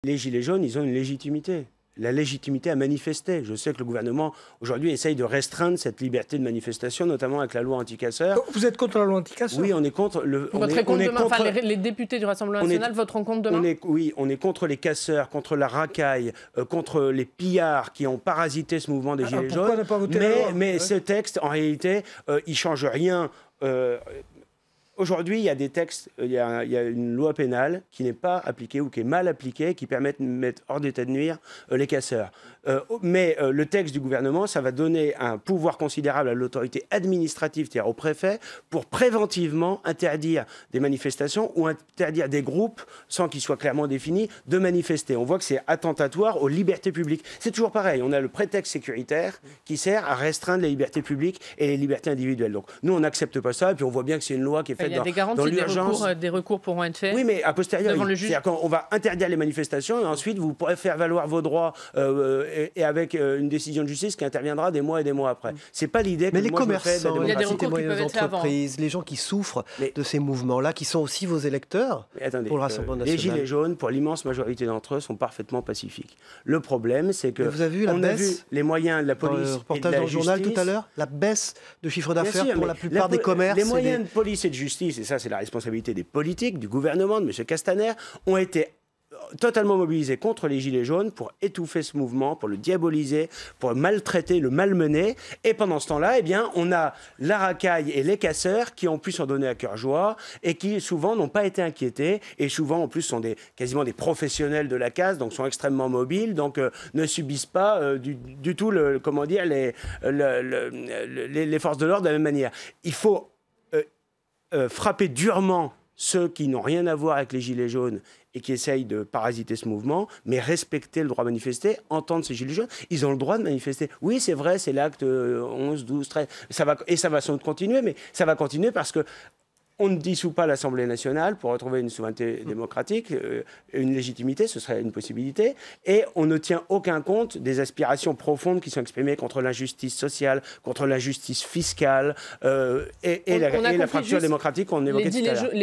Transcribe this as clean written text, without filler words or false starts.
Les Gilets jaunes, ils ont une légitimité. La légitimité à manifester. Je sais que le gouvernement, aujourd'hui, essaye de restreindre cette liberté de manifestation, notamment avec la loi anti-casseurs. Vous êtes contre la loi anti-casseurs? Oui, on est contre... Vous voterez contre demain. Enfin, les députés du Rassemblement national voteront contre demain? Oui, on est contre les casseurs, contre la racaille, contre les pillards qui ont parasité ce mouvement des Gilets jaunes. Ne pas voter la loi? Mais ce texte, en réalité, il ne change rien. Aujourd'hui, il y a des textes, il y a une loi pénale qui n'est pas appliquée ou qui est mal appliquée, qui permet de mettre hors d'état de nuire les casseurs. Mais le texte du gouvernement, ça va donner un pouvoir considérable à l'autorité administrative, c'est-à-dire au préfet, pour préventivement interdire des manifestations ou interdire des groupes, sans qu'ils soient clairement définis, de manifester. On voit que c'est attentatoire aux libertés publiques. C'est toujours pareil, on a le prétexte sécuritaire qui sert à restreindre les libertés publiques et les libertés individuelles. Donc nous, on n'accepte pas ça, et puis on voit bien que c'est une loi qui est faite il y a des garanties, des recours pourront être faits. Oui, mais a posteriori. Devant le juge. C'est-à-dire qu'on va interdire les manifestations et ensuite vous pourrez faire valoir vos droits et avec une décision de justice qui interviendra des mois et des mois après. C'est pas l'idée que mais les moi commerçants, je me fais de la il y a des petites et recours qui moyennes peuvent être faits avant. entreprises, les gens qui souffrent de ces mouvements-là, qui sont aussi vos électeurs Attendez, pour le Rassemblement national. Les Gilets jaunes, pour l'immense majorité d'entre eux, sont parfaitement pacifiques. Le problème, c'est que vous avez vu la on baisse a vu les moyens de la police le et de reportage la dans le journal justice. tout à l'heure, la baisse de chiffre d'affaires Bien sûr, pour la plupart des commerces. Les moyens de police et de justice, et ça c'est la responsabilité des politiques, du gouvernement, de M. Castaner, ont été totalement mobilisés contre les Gilets jaunes pour étouffer ce mouvement, pour le diaboliser, pour le maltraiter, le malmener. Et pendant ce temps-là, eh bien, on a la racaille et les casseurs qui ont pu s'en donner à cœur joie et qui souvent n'ont pas été inquiétés et souvent en plus sont quasiment des professionnels de la casse, donc sont extrêmement mobiles, donc ne subissent pas du tout les forces de l'ordre de la même manière. Il faut frapper durement ceux qui n'ont rien à voir avec les Gilets jaunes et qui essayent de parasiter ce mouvement, mais respecter le droit de manifester, entendre ces Gilets jaunes. Ils ont le droit de manifester. Oui, c'est vrai, c'est l'acte 11, 12, 13. Ça va sans doute continuer, mais ça va continuer parce que on ne dissout pas l'Assemblée nationale pour retrouver une souveraineté démocratique, une légitimité, ce serait une possibilité, et on ne tient aucun compte des aspirations profondes qui sont exprimées contre l'injustice sociale, contre l'injustice fiscale et la fracture démocratique qu'on évoquait tout à l'heure.